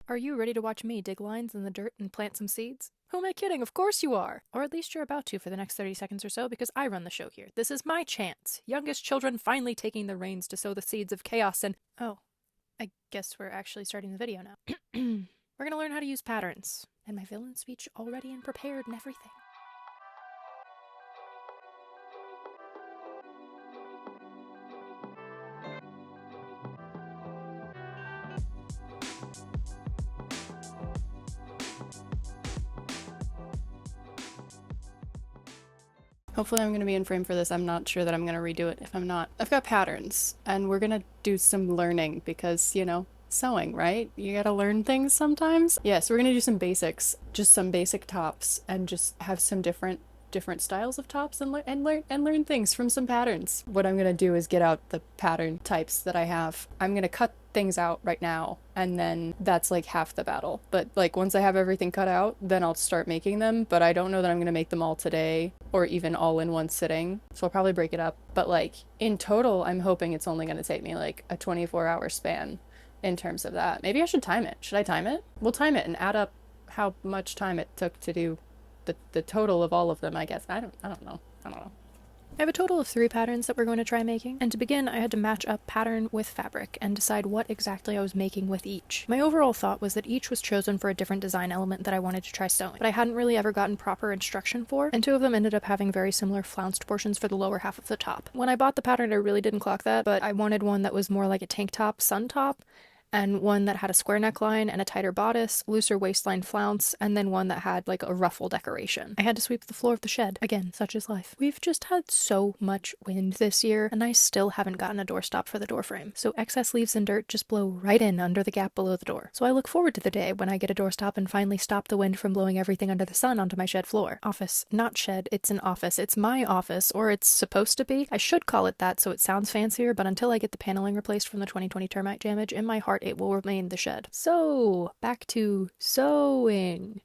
Are you ready to watch me dig lines in the dirt and plant some seeds? Who am I kidding? Of course you are! Or at least you're about to for the next 30 seconds or so, because I run the show here. This is my chance. Youngest children finally taking the reins to sow the seeds of chaos and— oh, I guess we're actually starting the video now. We're gonna learn how to use patterns. And my villain speech already and prepared and everything. Hopefully I'm going to be in frame for this. I'm not sure that I'm going to redo it if I'm not. I've got patterns, and we're going to do some learning because, you know, sewing, right? You gotta learn things sometimes. Yeah, so we're gonna do some basics, just some basic tops, and just have some different styles of tops and learn things from some patterns. What I'm gonna do is get out the pattern types that I have. I'm gonna cut things out right now, and then that's like half the battle. But like once I have everything cut out, then I'll start making them, but I don't know that I'm gonna make them all today or even all in one sitting, so I'll probably break it up. But like in total, I'm hoping it's only gonna take me like a 24-hour span in terms of that. Maybe I should time it. Should I time it? We'll time it and add up how much time it took to do the total of all of them, I guess. I don't know. I have a total of 3 patterns that we're going to try making, and to begin I had to match up pattern with fabric and decide what exactly I was making with each. My overall thought was that each was chosen for a different design element that I wanted to try sewing, but I hadn't really ever gotten proper instruction for, and 2 of them ended up having very similar flounced portions for the lower half of the top. When I bought the pattern I really didn't clock that, but I wanted one that was more like a tank top, sun top, and one that had a square neckline and a tighter bodice, looser waistline flounce, and then one that had like a ruffle decoration. I had to sweep the floor of the shed. Again, such is life. We've just had so much wind this year, and I still haven't gotten a doorstop for the doorframe, so excess leaves and dirt just blow right in under the gap below the door. So I look forward to the day when I get a doorstop and finally stop the wind from blowing everything under the sun onto my shed floor. Office. Not shed, it's an office. It's my office, or it's supposed to be. I should call it that so it sounds fancier, but until I get the paneling replaced from the 2020 termite damage, in my heart it will remain the shed. So, back to sewing.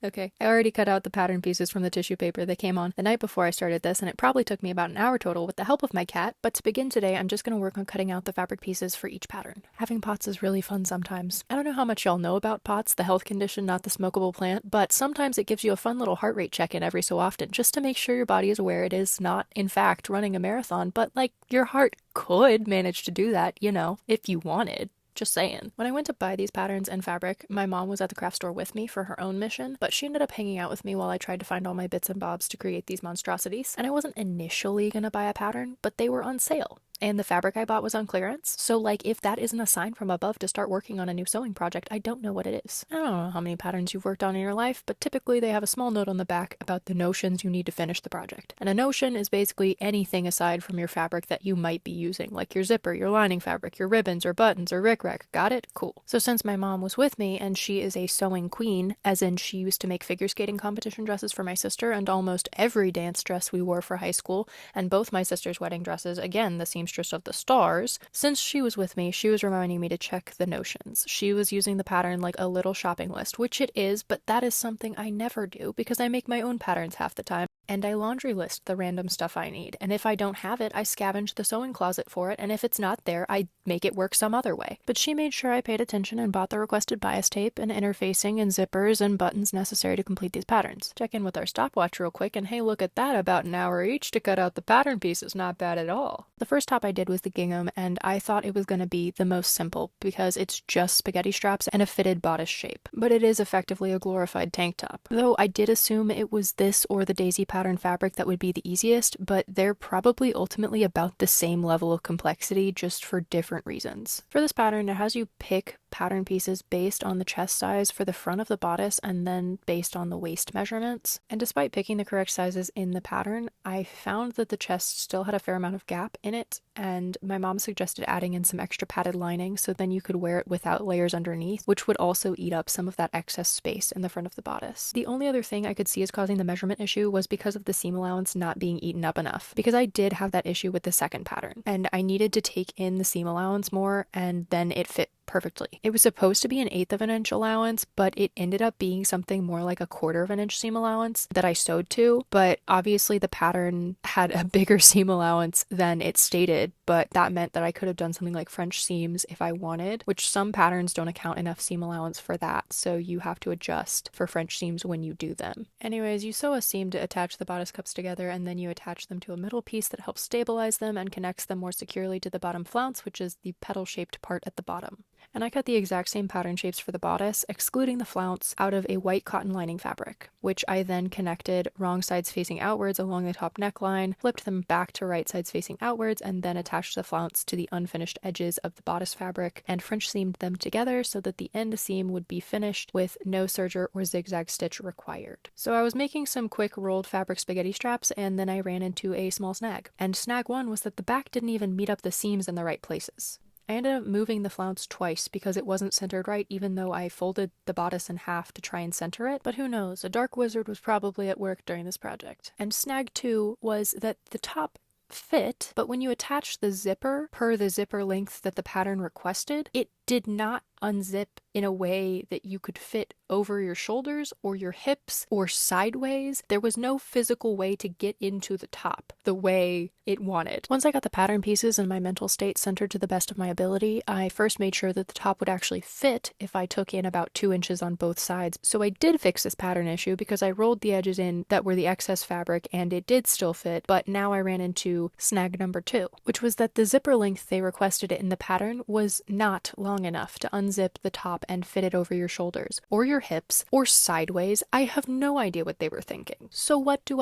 Okay. I already cut out the pattern pieces from the tissue paper that came on the night before I started this, and it probably took me about an hour total with the help of my cat, but to begin today, I'm just going to work on cutting out the fabric pieces for each pattern. Having POTS is really fun sometimes. I don't know how much y'all know about POTS, the health condition, not the smokable plant, but sometimes it gives you a fun little heart rate check-in every so often, just to make sure your body is aware it is not, in fact, running a marathon, but like, your heart could manage to do that, you know, if you wanted. Just saying. When I went to buy these patterns and fabric, my mom was at the craft store with me for her own mission, but she ended up hanging out with me while I tried to find all my bits and bobs to create these monstrosities, and I wasn't initially gonna buy a pattern, but they were on sale. And the fabric I bought was on clearance, so like if that isn't a sign from above to start working on a new sewing project, I don't know what it is. I don't know how many patterns you've worked on in your life, but typically they have a small note on the back about the notions you need to finish the project. And a notion is basically anything aside from your fabric that you might be using, like your zipper, your lining fabric, your ribbons or buttons or rickrack. Got it? Cool. So since my mom was with me and she is a sewing queen, as in she used to make figure skating competition dresses for my sister and almost every dance dress we wore for high school, and both my sister's wedding dresses, again the seamstress of the stars, since she was with me, she was reminding me to check the notions. She was using the pattern like a little shopping list, which it is, but that is something I never do because I make my own patterns half the time, and I laundry list the random stuff I need, and if I don't have it, I scavenge the sewing closet for it, and if it's not there, I make it work some other way. But she made sure I paid attention and bought the requested bias tape and interfacing and zippers and buttons necessary to complete these patterns. Check in with our stopwatch real quick, and hey, look at that, about an hour each to cut out the pattern pieces. Not bad at all. The first top I did was the gingham, and I thought it was going to be the most simple because it's just spaghetti straps and a fitted bodice shape, but it is effectively a glorified tank top. Though I did assume it was this or the daisy pattern fabric that would be the easiest, but they're probably ultimately about the same level of complexity, just for different reasons. For this pattern, it has you pick pattern pieces based on the chest size for the front of the bodice and then based on the waist measurements. And despite picking the correct sizes in the pattern, I found that the chest still had a fair amount of gap in it, and my mom suggested adding in some extra padded lining so then you could wear it without layers underneath, which would also eat up some of that excess space in the front of the bodice. The only other thing I could see as causing the measurement issue was because of the seam allowance not being eaten up enough, because I did have that issue with the second pattern, and I needed to take in the seam allowance more, and then it fit perfectly. It was supposed to be 1/8 of an inch allowance, but it ended up being something more like 1/4 of an inch seam allowance that I sewed to, but obviously the pattern had a bigger seam allowance than it stated, but that meant that I could have done something like French seams if I wanted, which some patterns don't account enough seam allowance for that, so you have to adjust for French seams when you do them. Anyways, you sew a seam to attach the bodice cups together, and then you attach them to a middle piece that helps stabilize them and connects them more securely to the bottom flounce, which is the petal-shaped part at the bottom. And I cut the exact same pattern shapes for the bodice, excluding the flounce, out of a white cotton lining fabric, which I then connected wrong sides facing outwards along the top neckline, flipped them back to right sides facing outwards, and then attached the flounce to the unfinished edges of the bodice fabric and French seamed them together so that the end seam would be finished with no serger or zigzag stitch required. So I was making some quick rolled fabric spaghetti straps, and then I ran into a small snag. And snag one was that the back didn't even meet up the seams in the right places. I ended up moving the flounce twice because it wasn't centered right, even though I folded the bodice in half to try and center it, but who knows, a dark wizard was probably at work during this project. And snag 2 was that the top fit, but when you attach the zipper per the zipper length that the pattern requested, it did not unzip in a way that you could fit over your shoulders or your hips or sideways. There was no physical way to get into the top the way it wanted. Once I got the pattern pieces and my mental state centered to the best of my ability, I first made sure that the top would actually fit if I took in about 2 inches on both sides. So I did fix this pattern issue because I rolled the edges in that were the excess fabric and it did still fit, but now I ran into snag number 2, which was that the zipper length they requested in the pattern was not long enough to unzip the top and fit it over your shoulders or your hips or sideways. I have no idea what they were thinking. So what do?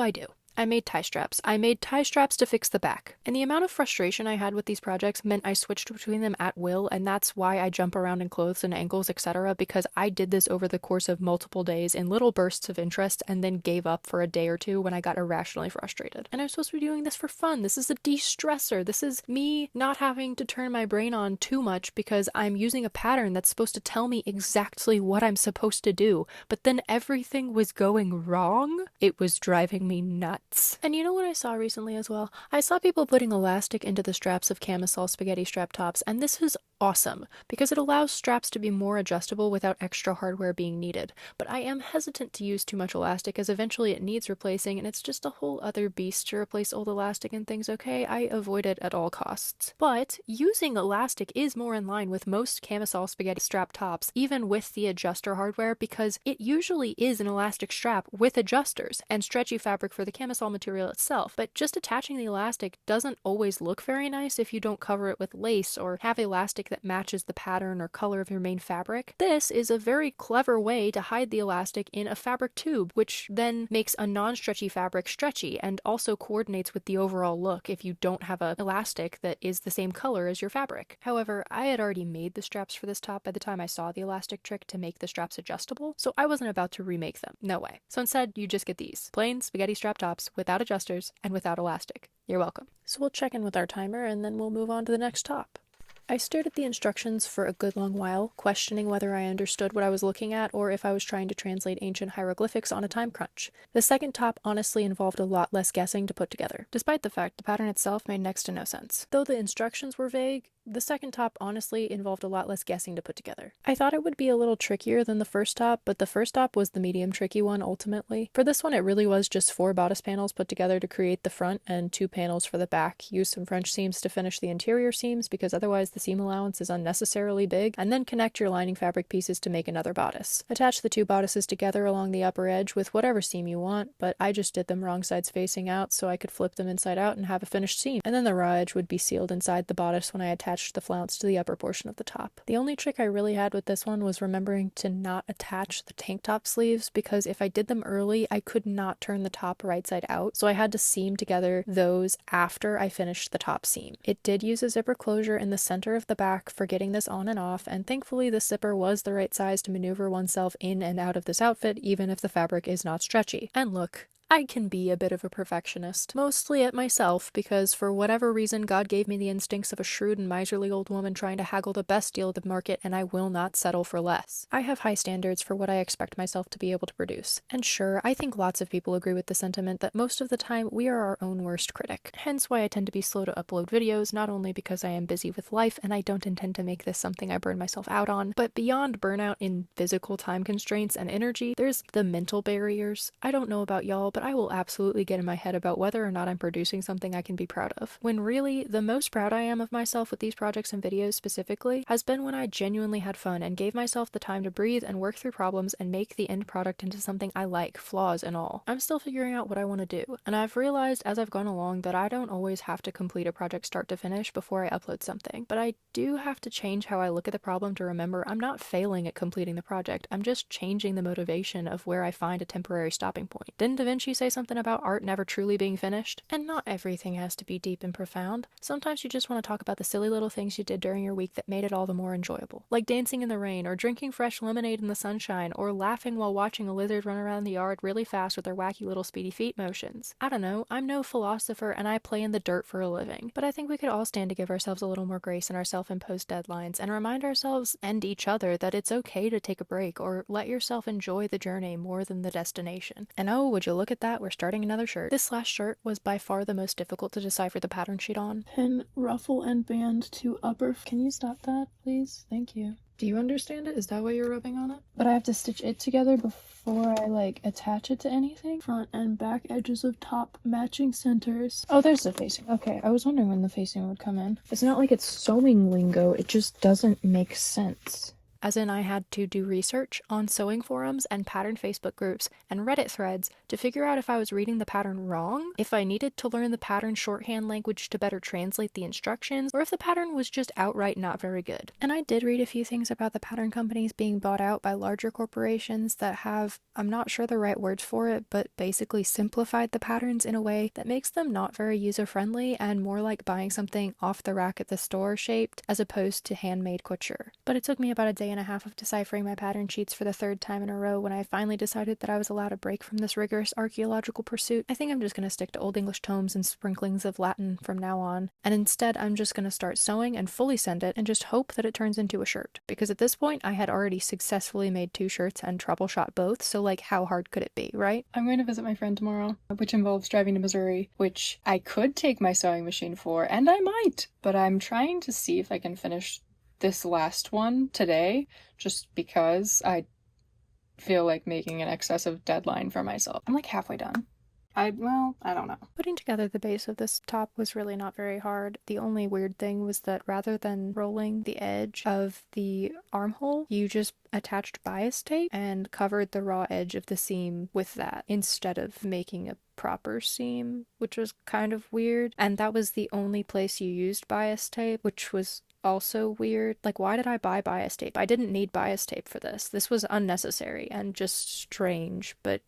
I made tie straps. I made tie straps to fix the back. And the amount of frustration I had with these projects meant I switched between them at will, and that's why I jump around in clothes and ankles, etc., because I did this over the course of multiple days in little bursts of interest and then gave up for a day or two when I got irrationally frustrated. And I'm supposed to be doing this for fun. This is a de-stressor. This is me not having to turn my brain on too much because I'm using a pattern that's supposed to tell me exactly what I'm supposed to do, but then everything was going wrong. It was driving me nuts. And you know what I saw recently as well? I saw people putting elastic into the straps of camisole spaghetti strap tops, and this is awesome because it allows straps to be more adjustable without extra hardware being needed. But I am hesitant to use too much elastic as eventually it needs replacing, and it's just a whole other beast to replace old elastic and things. Okay, I avoid it at all costs. But using elastic is more in line with most camisole spaghetti strap tops, even with the adjuster hardware, because it usually is an elastic strap with adjusters and stretchy fabric for the camisole material itself, but just attaching the elastic doesn't always look very nice if you don't cover it with lace or have elastic that matches the pattern or color of your main fabric. This is a very clever way to hide the elastic in a fabric tube, which then makes a non-stretchy fabric stretchy and also coordinates with the overall look if you don't have an elastic that is the same color as your fabric. However, I had already made the straps for this top by the time I saw the elastic trick to make the straps adjustable, so I wasn't about to remake them. No way. So instead, you just get these plain spaghetti strap tops without adjusters and without elastic. You're welcome. So we'll check in with our timer and then we'll move on to the next top. I stared at the instructions for a good long while, questioning whether I understood what I was looking at or if I was trying to translate ancient hieroglyphics on a time crunch. The second top honestly involved a lot less guessing to put together, despite the fact the pattern itself made next to no sense. Though the instructions were vague, the second top honestly involved a lot less guessing to put together. I thought it would be a little trickier than the first top, but the first top was the medium tricky one ultimately. For this one, it really was just 4 bodice panels put together to create the front and 2 panels for the back. Use some French seams to finish the interior seams because otherwise the seam allowance is unnecessarily big, and then connect your lining fabric pieces to make another bodice. Attach the 2 bodices together along the upper edge with whatever seam you want, but I just did them wrong sides facing out so I could flip them inside out and have a finished seam, and then the raw edge would be sealed inside the bodice when I attached the flounce to the upper portion of the top. The only trick I really had with this one was remembering to not attach the tank top sleeves, because if I did them early, I could not turn the top right side out, so I had to seam together those after I finished the top seam. It did use a zipper closure in the center of the back for getting this on and off, and thankfully the zipper was the right size to maneuver oneself in and out of this outfit even if the fabric is not stretchy. And look, I can be a bit of a perfectionist, mostly at myself, because for whatever reason God gave me the instincts of a shrewd and miserly old woman trying to haggle the best deal at the market, and I will not settle for less. I have high standards for what I expect myself to be able to produce, and sure, I think lots of people agree with the sentiment that most of the time we are our own worst critic, hence why I tend to be slow to upload videos, not only because I am busy with life and I don't intend to make this something I burn myself out on, but beyond burnout in physical time constraints and energy, there's the mental barriers. I don't know about y'all, but I will absolutely get in my head about whether or not I'm producing something I can be proud of. When really, the most proud I am of myself with these projects and videos specifically has been when I genuinely had fun and gave myself the time to breathe and work through problems and make the end product into something I like, flaws and all. I'm still figuring out what I want to do, and I've realized as I've gone along that I don't always have to complete a project start to finish before I upload something, but I do have to change how I look at the problem to remember I'm not failing at completing the project, I'm just changing the motivation of where I find a temporary stopping point. Didn't Da Vinci say something about art never truly being finished? And not everything has to be deep and profound. Sometimes you just want to talk about the silly little things you did during your week that made it all the more enjoyable. Like dancing in the rain, or drinking fresh lemonade in the sunshine, or laughing while watching a lizard run around the yard really fast with their wacky little speedy feet motions. I don't know, I'm no philosopher and I play in the dirt for a living, but I think we could all stand to give ourselves a little more grace in our self-imposed deadlines and remind ourselves and each other that it's okay to take a break or let yourself enjoy the journey more than the destination. And oh, would you look at that, we're starting another shirt. This last shirt was by far the most difficult to decipher the pattern sheet on. Pin ruffle and band to upper. Can you stop that, please? Thank you. Do you understand it? Is that why you're rubbing on it? But I have to stitch it together before I attach it to anything. Front and back edges of top matching centers. Oh, there's the facing. Okay, I was wondering when the facing would come in. It's not like it's sewing lingo, it just doesn't make sense. As in, I had to do research on sewing forums and pattern Facebook groups and Reddit threads to figure out if I was reading the pattern wrong, if I needed to learn the pattern shorthand language to better translate the instructions, or if the pattern was just outright not very good. And I did read a few things about the pattern companies being bought out by larger corporations that have, I'm not sure the right words for it, but basically simplified the patterns in a way that makes them not very user-friendly and more like buying something off the rack at the store shaped as opposed to handmade couture. But it took me about a day and a half of deciphering my pattern sheets for the third time in a row when I finally decided that I was allowed a break from this rigorous archaeological pursuit. I think I'm just going to stick to Old English tomes and sprinklings of Latin from now on, and instead I'm just going to start sewing and fully send it and just hope that it turns into a shirt, because at this point I had already successfully made 2 shirts and troubleshot both, so how hard could it be, right? I'm going to visit my friend tomorrow, which involves driving to Missouri, which I could take my sewing machine for, and I might, but I'm trying to see if I can finish this last one today, just because I feel like making an excessive deadline for myself. I'm halfway done. I don't know. Putting together the base of this top was really not very hard. The only weird thing was that rather than rolling the edge of the armhole, you just attached bias tape and covered the raw edge of the seam with that instead of making a proper seam, which was kind of weird. And that was the only place you used bias tape, which was also weird. Why did I buy bias tape? I didn't need bias tape for this. This was unnecessary and just strange, but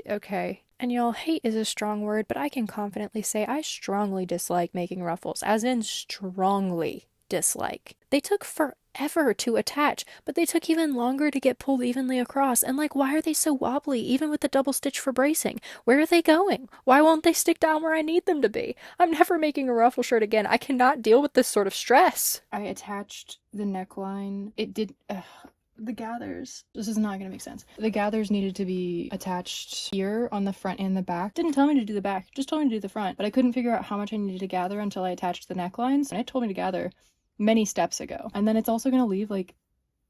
okay. And y'all, hate is a strong word, but I can confidently say I strongly dislike making ruffles, as in strongly dislike. They took forever to attach, but they took even longer to get pulled evenly across, and why are they so wobbly, even with the double stitch for bracing? Where are they going? Why won't they stick down where I need them to be? I'm never making a ruffle shirt again. I cannot deal with this sort of stress. I attached the neckline. It did... the gathers. This is not gonna make sense. The gathers needed to be attached here on the front and the back. Didn't tell me to do the back, just told me to do the front. But I couldn't figure out how much I needed to gather until I attached the necklines. And it told me to gather many steps ago. And then it's also gonna leave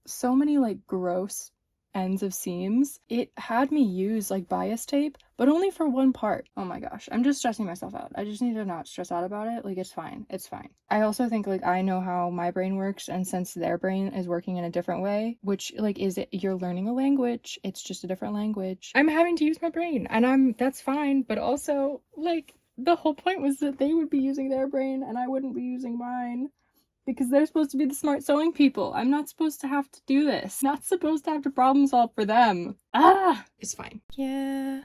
so many gross ends of seams. It had me use bias tape, but only for one part. Oh my gosh, I'm just stressing myself out. I just need to not stress out about it. It's fine. It's fine. I also think I know how my brain works, and since their brain is working in a different way, which is it you're learning a language, it's just a different language. I'm having to use my brain, and that's fine, but also the whole point was that they would be using their brain and I wouldn't be using mine. Because they're supposed to be the smart sewing people. I'm not supposed to have to do this. Not supposed to have to problem solve for them. It's fine. Yeah.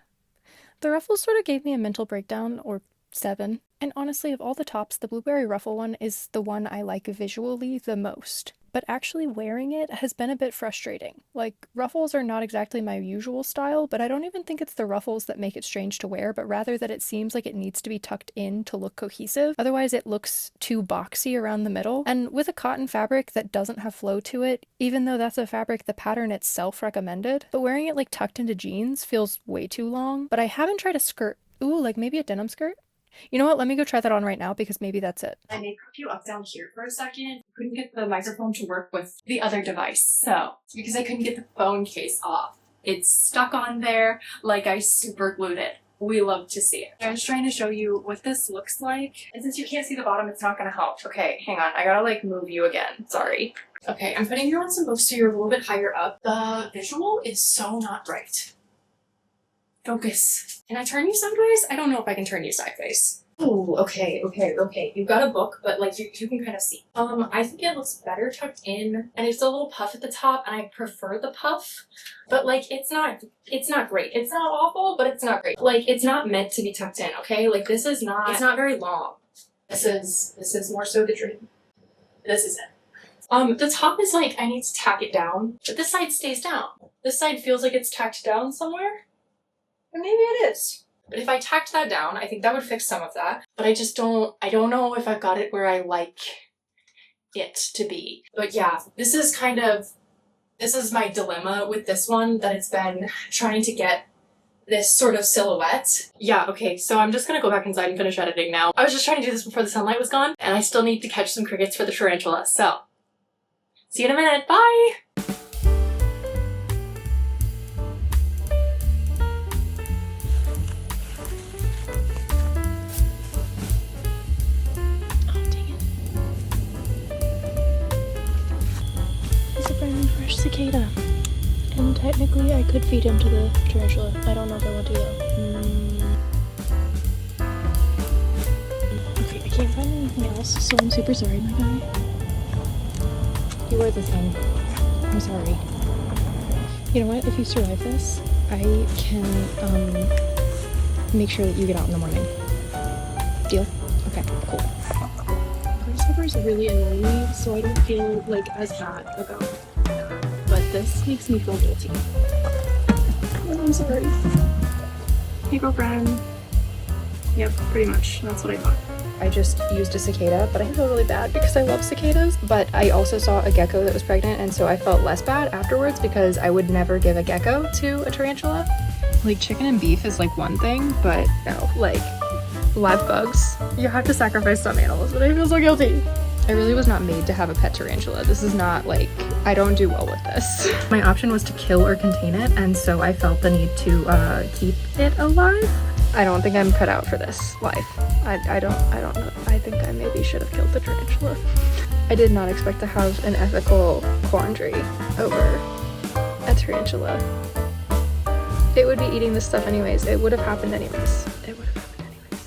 The ruffles sort of gave me a mental breakdown, or 7. And honestly, of all the tops, the blueberry ruffle one is the one I like visually the most. But actually wearing it has been a bit frustrating. Like, ruffles are not exactly my usual style, but I don't even think it's the ruffles that make it strange to wear, but rather that it seems like it needs to be tucked in to look cohesive. Otherwise, it looks too boxy around the middle. And with a cotton fabric that doesn't have flow to it, even though that's a fabric the pattern itself recommended, but wearing it like tucked into jeans feels way too long. But I haven't tried a skirt. Ooh, like maybe a denim skirt? You know what? Let me go try that on right now because maybe that's it. I may prop you up down here for a second. Couldn't get the microphone to work with the other device, so it's because I couldn't get the phone case off. It's stuck on there like I super glued it. We love to see it. I was trying to show you what this looks like, and since you can't see the bottom, it's not gonna help. Okay, hang on. I gotta like move you again. Sorry. Okay, I'm putting you on some books so you're a little bit higher up. The visual is so not right. Focus. Can I turn you sideways? I don't know if I can turn you sideways. Oh, okay. You've got a book, but like you can kind of see. I think it looks better tucked in, and it's a little puff at the top, and I prefer the puff. But like it's not great. It's not awful, but it's not great. Like it's not meant to be tucked in, okay? Like it's not very long. This is more so the dream. This is it. The top is like I need to tack it down, but this side stays down. This side feels like it's tacked down somewhere. And maybe it is. But if I tacked that down, I think that would fix some of that. But I don't know if I've got it where I like it to be. But yeah, this is my dilemma with this one, that it's been trying to get this sort of silhouette. Yeah, okay, so I'm just gonna go back inside and finish editing now. I was just trying to do this before the sunlight was gone, and I still need to catch some crickets for the tarantula, so see you in a minute, bye! Fresh cicada. And technically I could feed him to the tarantula. I don't know if I want to though. Okay, I can't find anything else, so I'm super sorry, my guy. You were the thing. I'm sorry. You know what? If you survive this, I can make sure that you get out in the morning. Deal? Okay, cool. Grasshoppers really annoy me, so I don't feel like as bad about it. But this makes me feel guilty. Oh, I'm sorry. Hey, girlfriend. Yep, pretty much. That's what I thought. I just used a cicada, but I feel really bad because I love cicadas. But I also saw a gecko that was pregnant, and so I felt less bad afterwards because I would never give a gecko to a tarantula. Like, chicken and beef is like one thing, but no, like live bugs. You have to sacrifice some animals, but I feel so guilty. I really was not made to have a pet tarantula. This is not like, I don't do well with this. My option was to kill or contain it, and so I felt the need to keep it alive. I don't think I'm cut out for this life. I don't know. I think I maybe should have killed the tarantula. I did not expect to have an ethical quandary over a tarantula. It would be eating this stuff anyways. It would have happened anyways. It would have happened anyways.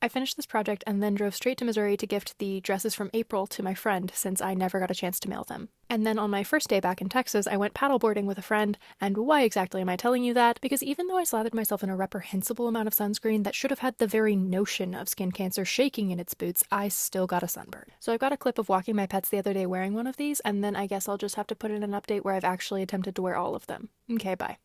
I finished this project and then drove straight to Missouri to gift the dresses from April to my friend since I never got a chance to mail them. And then on my first day back in Texas, I went paddleboarding with a friend, and why exactly am I telling you that? Because even though I slathered myself in a reprehensible amount of sunscreen that should have had the very notion of skin cancer shaking in its boots, I still got a sunburn. So I've got a clip of walking my pets the other day wearing one of these, and then I guess I'll just have to put in an update where I've actually attempted to wear all of them. Okay, bye.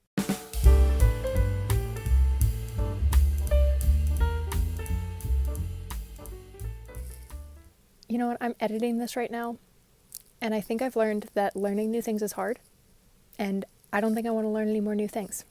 You know what, I'm editing this right now, and I think I've learned that learning new things is hard, and I don't think I want to learn any more new things.